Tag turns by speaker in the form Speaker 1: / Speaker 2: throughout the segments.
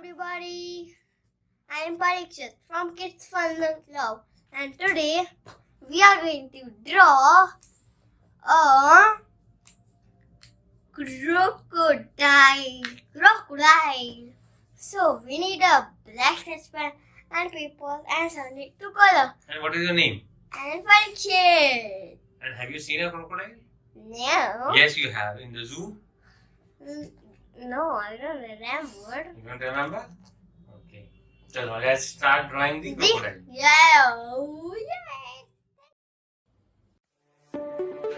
Speaker 1: everybody. I am Parikshit from Kids Fun and Love, and today we are going to draw a crocodile. So we need a black sketch pen and paper and something to color.
Speaker 2: And what is your name?
Speaker 1: I am Parikshit.
Speaker 2: And have you seen a crocodile?
Speaker 1: No.
Speaker 2: Yes, you have. In the zoo?
Speaker 1: No, I don't remember.
Speaker 2: You don't remember? Okay. So let's start drawing the crocodile.
Speaker 1: Yeah.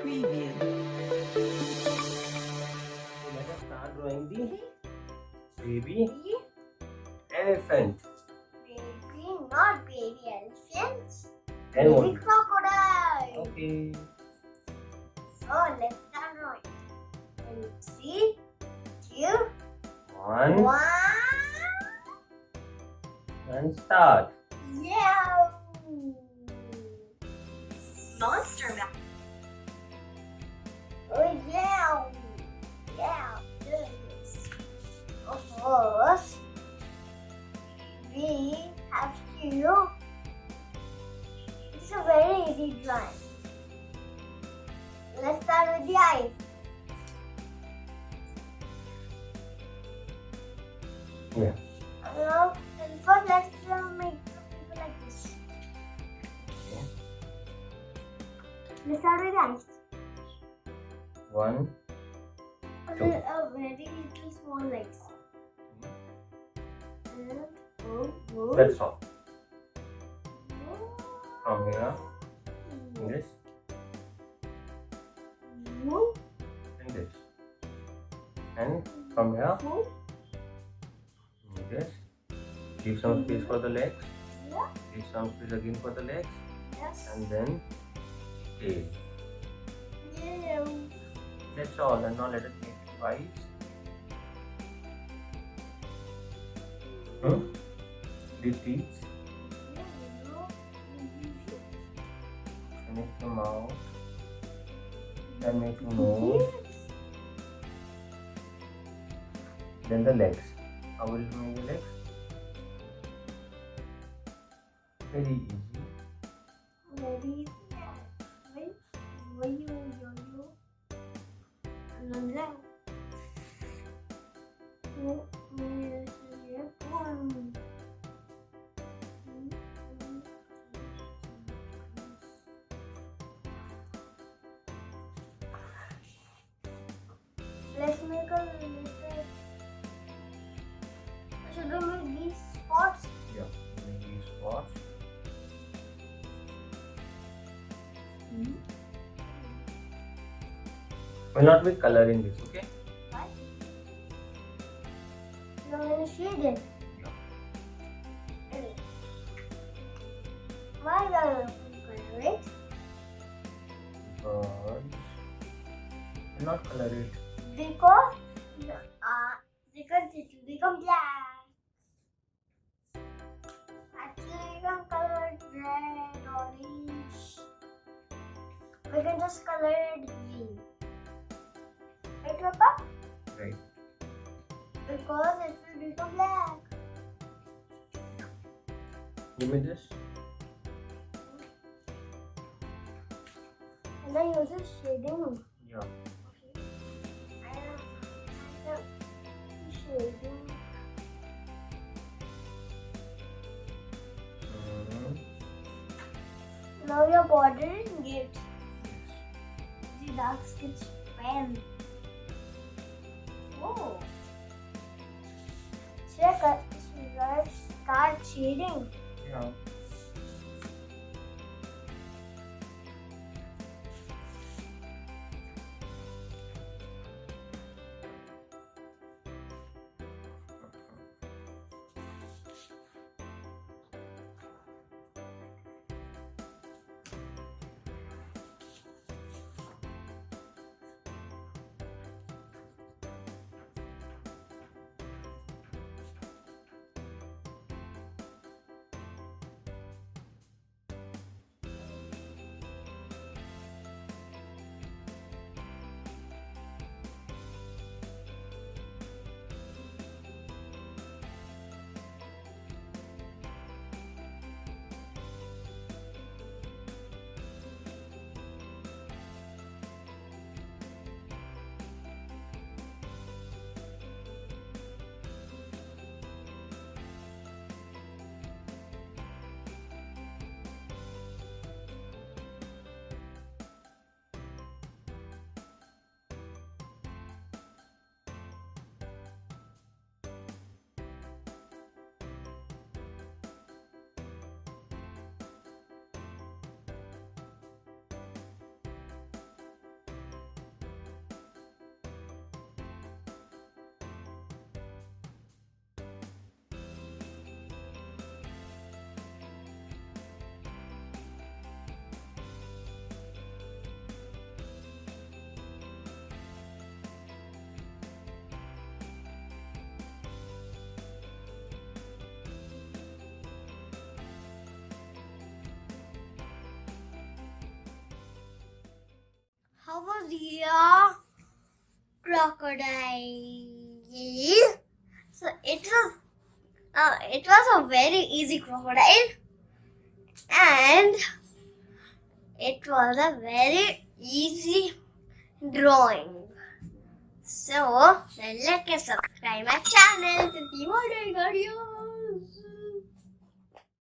Speaker 3: Preview.
Speaker 2: Let us start drawing the baby elephant.
Speaker 1: Baby, not baby elephant.
Speaker 2: Then
Speaker 1: Baby
Speaker 2: what?
Speaker 1: crocodile.
Speaker 2: Okay.
Speaker 1: So let's start drawing. In 3, 2,
Speaker 2: 1
Speaker 1: 1.
Speaker 2: and start.
Speaker 1: Yeah.
Speaker 3: Monster map.
Speaker 1: Oh yeah. Yeah. Of course, we have to. It's a very easy drawing. Let's start with the eyes.
Speaker 2: Yeah.
Speaker 1: And first let's make people like this.
Speaker 2: Okay.
Speaker 1: Let's start with the eyes.
Speaker 2: 1.
Speaker 1: A very little small legs. And
Speaker 2: That's all. From here. This. And this. And from here. This. Leave some space for the legs.
Speaker 1: Yeah.
Speaker 2: Leave some space again for the legs.
Speaker 1: Yes.
Speaker 2: And then tail.
Speaker 1: Yeah.
Speaker 2: That's all. And now let us make the eyes. The teeth. And make the mouth. Then make the nose. Then the legs. How will you make the legs? Very easy.
Speaker 1: Very easy. Let's make a little. Should we make these spots?
Speaker 2: Yeah. Make these spots. We'll not be coloring this, okay?
Speaker 1: What? No, I'm gonna shade it.
Speaker 2: Yeah.
Speaker 1: Why are you color it?
Speaker 2: Birds. We'll not color it.
Speaker 1: Because it will become black. Actually, we can color it red, orange. We can just color it green. Right, Papa?
Speaker 2: Right.
Speaker 1: Because it will become black.
Speaker 2: Give me this.
Speaker 1: And I use this shading.
Speaker 2: Yeah.
Speaker 1: I have shading. Now you're bordering it. The dark sketch pen. Oh. Should I start shading?
Speaker 2: Yeah.
Speaker 1: the crocodile. So it was a very easy crocodile, and it was a very easy drawing. So like and subscribe my channel to see more videos.